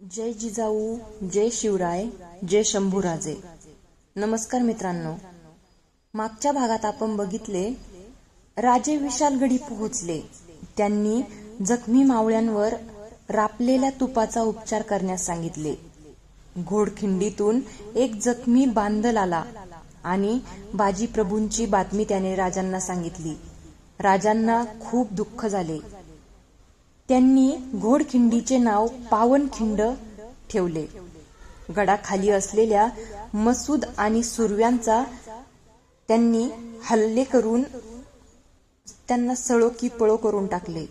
जय जिजाऊ, जय शिवराय, जय शंभूराजे. नमस्कार मित्रांनो. मागच्या भागात आपण बघितले राजे विशालगडी पोहोचले. त्यांनी जखमी मावळ्यांवर रापलेल्या तुपाचा उपचार करण्यास सांगितले. घोडखिंडीतून एक जखमी बांदल आला आणि बाजी प्रभूंची बातमी त्याने राजांना सांगितली. राजांना खूप दुःख झाले. त्यांनी घोडखिंडीचे नाव पावनखिंड ठेवले. गडाखाली असलेल्या मसूद आणि सुरव्यांचा त्यांनी हल्ले करून त्यांना सळो की पळो करून टाकले.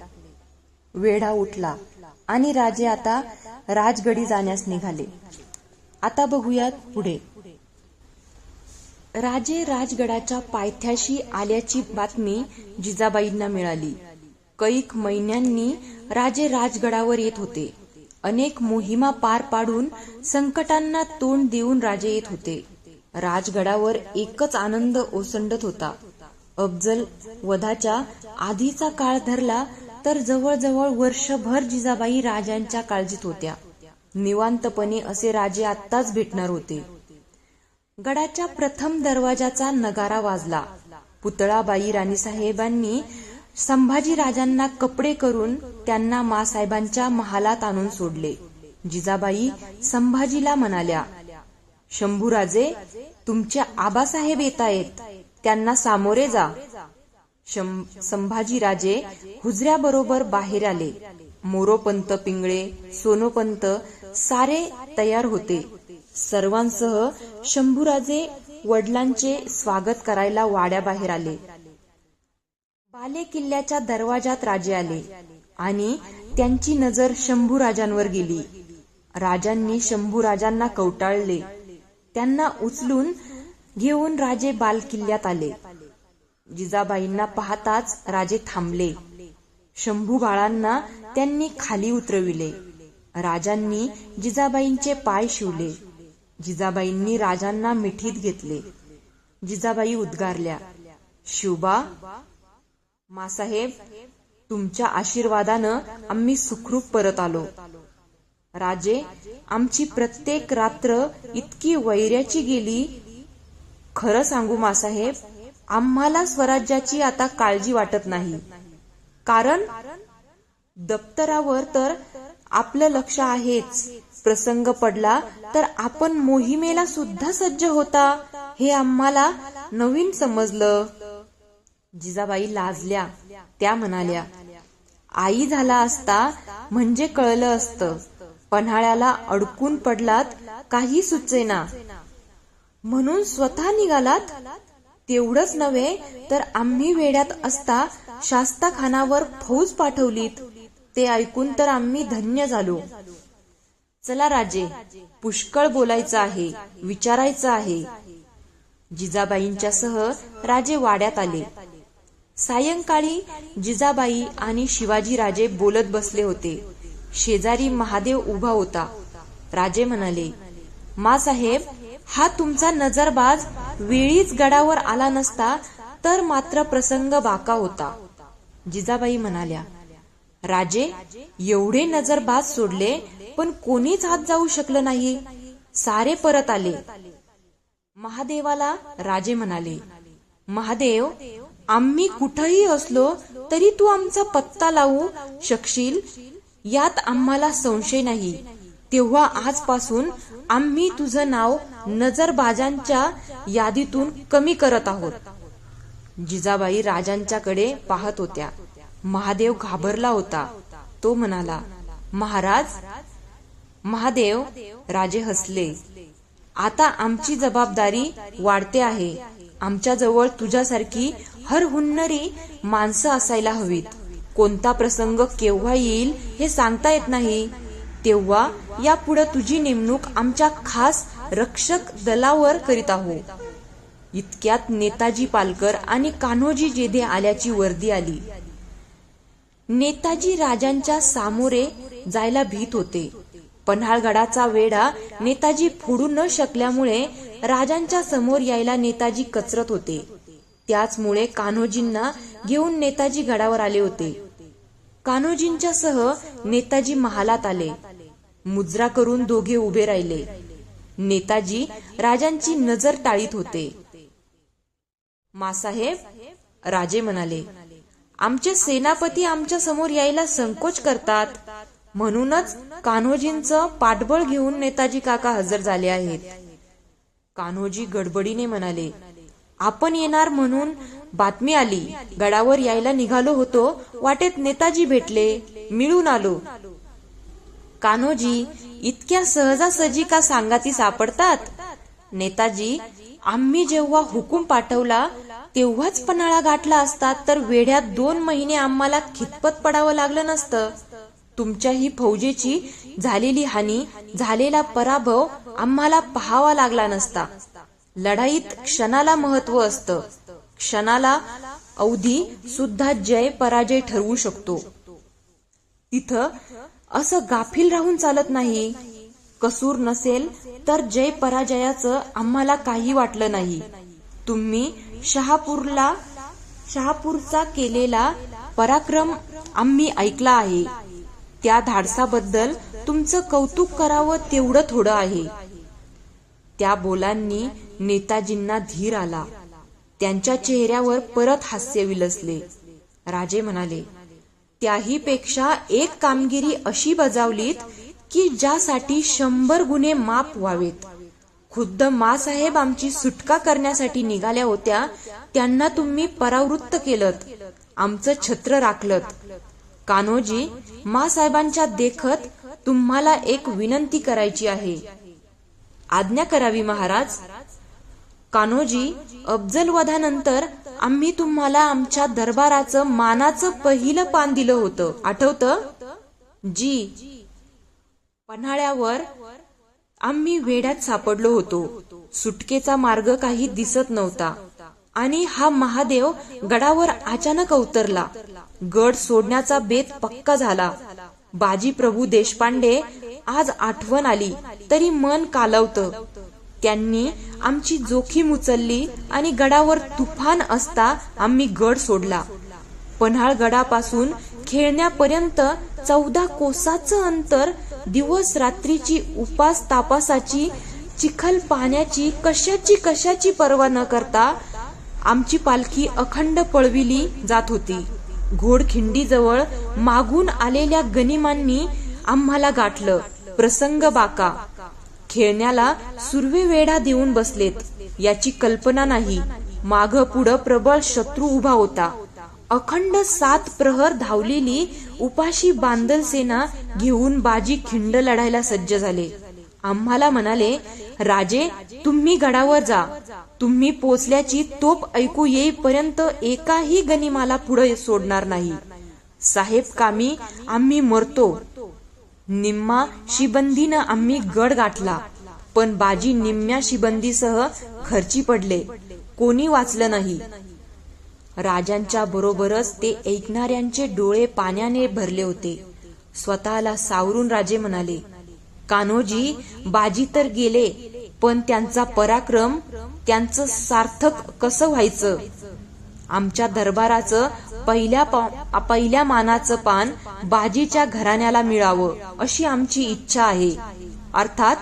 वेढा उठला आणि राजे आता राजगडी जाण्यास निघाले. आता बघूयात पुढे. राजे राजगडाच्या पायथ्याशी आल्याची बातमी जिजाबाईंना मिळाली. कैक महिन्यांनी राजे राजगडावर येत होते. अनेक मोहिमा पार पाडून संकटांना तोंड देऊन राजे येत होते. राजगडावर एकच आनंद ओसंडत होता. अफजल वधाच्या आधीचा काळ धरला तर जवळजवळ वर्षभर जिजाबाई राजांच्या काळजीत होत्या. निवांतपणे असे राजे आत्ताच भेटणार होते. गडाच्या प्रथम दरवाजाचा नगारा वाजला. पुतळाबाई राणीसाहेबांनी संभाजी राजांना कपडे करून त्यांना मासाहेबांच्या महालात आणून सोडले. जिजाबाई संभाजीला म्हणाल्या, शंभूराजे, तुमचे आबासाहेब येतायत, त्यांना सामोरे जा. संभाजीराजे हुजऱ्याबरोबर बाहेर आले. मोरोपंत पिंगळे, सोनोपंत सारे तयार होते. सर्वांसह शंभूराजे वडिलांचे स्वागत करायला वाड्याबाहेर आले. बाले किल्ल्याच्या दरवाजात राजे आले आणि त्यांची नजर शंभूराजांवर गेली. राजांनी शंभूराजांना कवटाळले. त्यांना उचलून घेऊन राजे बाल किल्ल्यात आले. जिजाबाईंना पाहताच राजे थांबले. शंभू बाळांना त्यांनी खाली उतरविले. राजांनी जिजाबाईंचे पाय शिवले. जिजाबाईंनी राजांना मिठीत घेतले. जिजाबाई उद्गारल्या, शिवबा, मासाहेब, तुमच्या आशीर्वादानं आम्ही सुखरूप परत आलो. राजे, आमची प्रत्येक रात्र इतकी वैऱ्याची गेली. खरं सांगू मासाहेब, आम्हाला स्वराज्याची आता काळजी वाटत नाही. कारण दप्तरावर तर आपलं लक्ष आहेच. प्रसंग पडला तर आपण मोहिमेला सुद्धा सज्ज होता हे आम्हाला नवीन समजलं. जिजाबाई लाजल्या. त्या म्हणाल्या, आई झाला असता म्हणजे कळलं असतं. पन्हाळ्याला अडकून पडलात, काही सुचेना म्हणून स्वतः निघालात. तेवढंच नव्हे तर आम्ही वेड्यात असता शास्ताखानावर फौज पाठवलीत. ते ऐकून तर आम्ही धन्य झालो. चला राजे, पुष्कळ बोलायचं आहे, विचारायचं आहे. जिजाबाईंच्या सह राजे वाड्यात आले. सायंकाळी जिजाबाई आणि शिवाजीराजे बोलत बसले होते. शेजारी महादेव उभा होता. राजे म्हणाले, मासाहेब, हा तुमचा नजरबाज वेळीच गडावर आला नसता तर मात्र प्रसंग बाका होता. जिजाबाई म्हणाल्या, राजे, एवढे नजरबाज सोडले पण कोणीच हात जाऊ शकलं नाही. सारे परत आले. महादेवाला राजे म्हणाले, महादेव, आम्ही कुठेही असलो तरी तू आमचा पत्ता लावू शकशील यात आम्हाला संशय नाही. तेव्हा आजपासून आम्ही तुझं नाव नजरबाजांच्या यादीतून कमी करत आहोत. जिजाबाई राजांच्याकडे पाहत होत्या. महादेव घाबरला होता. तो म्हणाला, महाराज. महादेव. राजे हसले. आता आमची जबाबदारी वाढते आहे. आमच्याजवळ तुझ्यासारखी हरहुन्नरी माणसं असायला हवीत. कोणता प्रसंग केव्हा येईल हे सांगता येत नाही. तेव्हा यापुढे तुझी नेमणूक आमच्या खास रक्षक दलावर करीत आहोत. इतक्यात नेताजी पालकर आणि कान्होजी जेधे आल्याची वर्दी आली. नेताजी राजांच्या सामोरे जायला भीत होते. पन्हाळगडाचा वेढा नेताजी फोडू न शकल्यामुळे राजांच्या समोर यायला नेताजी कचरत होते. त्याचमुळे कान्होजींना घेऊन नेताजी गडावर आले होते. कान्होजींच्या सह नेताजी महालात आले. मुजरा करून दोघे उभे राहिले. नेताजी राजांची नजर टाळीत होते. मासाहेब, राजे म्हणाले, आमचे सेनापती आमच्या समोर यायला संकोच करतात. म्हणूनच कान्होजींचं पाठबळ घेऊन नेताजी काका हजर झाले आहेत. कान्होजी गडबडीने म्हणाले, आपण येणार म्हणून बातमी आली. गडावर यायला निघालो होतो. वाटेत नेताजी भेटले. मिळून आलो. कान्होजी, इतक्या सहजासहजी का सांगाती सापडतात? नेताजी, आम्ही जेव्हा हुकूम पाठवला तेव्हाच पन्हाळा गाठला असता तर वेढ्यात 2 महिने आम्हाला खितपत पडावं लागलं नसतं. तुमच्याही फौजेची झालेली हानी, झालेला पराभव आम्हाला पाहावा लागला नसता. लढाईत क्षणाला महत्व असतं. क्षणाला अवधी सुद्धा जय पराजय ठरवू शकतो. तिथं असं गाफील राहून चालत नाही. कसूर नसेल तर जय पराजयाचं आम्हाला काही वाटलं नाही. तुम्ही शहापूरचा केलेला पराक्रम आम्ही ऐकला आहे. त्या धाडसाबद्दल तुमचं कौतुक करावं तेवढं थोडं आहे. त्या बोलांनी नेताजींना धीर आला. त्यांच्या चेहऱ्यावर परत हास्य विलसले. राजे म्हणाले, त्याही पेक्षा एक कामगिरी अशी बजावलीत की ज्यासाठी 100 गुन्हे माफ व्हावेत. खुद्द मासाहेब आमची सुटका करण्यासाठी निघाल्या होत्या. त्यांना तुम्ही परावृत्त केलत. आमचं छत्र राखलत. कान्होजी, मासाहेबांच्या देखत तुम्हाला एक विनंती करायची आहे. आज्ञा करावी महाराज. कान्होजी, अफजलवधानंतर आम्ही तुम्हाला आमच्या दरबाराचं मानाचं पहिलं पान दिलं होतं, आठवतं? जी. पन्हाळ्यावर आम्ही वेढ्यात सापडलो होतो. सुटकेचा मार्ग काही दिसत नव्हता आणि हा महादेव गडावर अचानक अवतरला. गड सोडण्याचा बेत पक्का झाला. बाजी प्रभू देशपांडे आज आठवण आली तरी मन कालवतं. त्यांनी आमची जोखीम उचलली आणि गडावर तुफान असता आम्ही गड सोडला. पन्हाळ गडापासून खेळण्यापर्यंत 14 कोसाचं अंतर, दिवस रात्रीची उपास तापासाची, चिखल पाण्याची, कशाची पर्वा न करता आमची पालखी अखंड पळविली जात होती. घोडखिंडीजवळ मागून आलेल्या गनिमांनी आम्हाला गाठलं. प्रसंग बाका. खेळण्याला सुर्वे वेढा देऊन बसलेत याची कल्पना नाही. माघ पुढं प्रबळ शत्रू उभा होता. अखंड 7 प्रहर धावलेली उपाशी बांदल सेना घेऊन बाजी खिंड लढायला सज्ज झाले. आम्हाला म्हणाले, राजे, तुम्ही गडावर जा. तुम्ही पोचल्याची तोप ऐकू येईपर्यंत एकाही गनिमाला पुढे सोडणार नाही. साहेब कामी आम्ही मरतो. निम्मा शिबंदीनं आम्ही गड गाठला, पण बाजी निम्म्या शिबंदीसह खर्ची पडले. कोणी वाचलं नाही. राजांच्या बरोबरच ते ऐकणाऱ्यांचे डोळे पाण्याने भरले होते. स्वतःला सावरून राजे म्हणाले, कान्होजी, बाजी तर गेले, पण त्यांचा पराक्रम, त्यांचं सार्थक कसं व्हायचं? आमच्या दरबाराचं पहिल्या मानाचं पान बाजीच्या घराण्याला मिळावं अशी आमची इच्छा आहे. अर्थात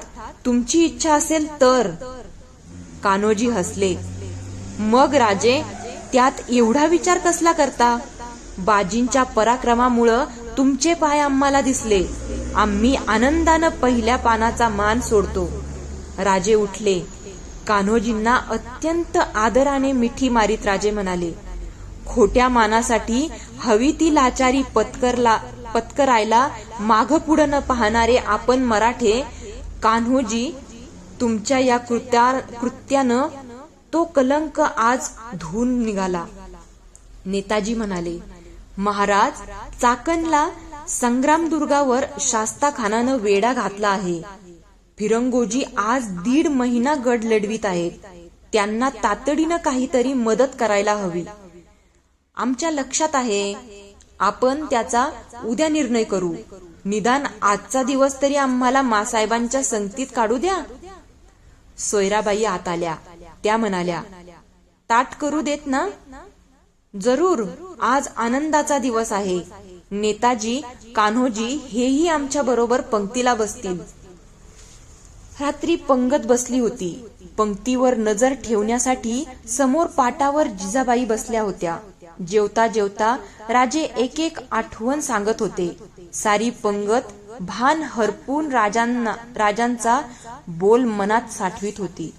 तुमची इच्छा असेल तर. कान्होजी हसले. मग राजे, त्यात एवढा विचार कसला करता? बाजींच्या पराक्रमामुळं तुमचे पाय आम्हाला दिसले. आम्ही आनंदानं पहिल्या पानाचा मान सोडतो. राजे उठले. कान्होजींना अत्यंत आदराने मिठी मारीत राजे म्हणाले, खोट्या मानासाठी हवी ती लाचारी पत्करायला माघ पुढं न पाहणारे आपण मराठे. कान्होजी, तुमच्या या कृत्यानं तो कलंक आज धुवून निघाला. नेताजी म्हणाले, महाराज, चाकणला संग्रामदुर्गावर शास्ता खानानं वेढा घातला आहे. फिरंगोजी आज 1.5 महिना गड लढवीत आहेत. त्यांना तातडीनं काहीतरी मदत करायला हवी. आमच्या लक्षात आहे. आपण त्याचा उद्या निर्णय करू. निदान आजचा दिवस तरी आम्हाला मासाहेबांच्या संगतीत काढू द्या. सोयराबाई आत आल्या. त्या म्हणाल्या, ताट करू देत ना? जरूर. आज आनंदाचा दिवस आहे. नेताजी, कान्होजी हेही आमच्या बरोबर पंक्तीला बसतील. रात्री पंगत बसली होती. पंक्तीवर नजर ठेवण्यासाठी समोर पाटावर जिजाबाई बसल्या होत्या. जेवता जेवता राजे एक एक आठवण सांगत होते. सारी पंगत भान हरपून राजांचा बोल मनात साठवीत होती.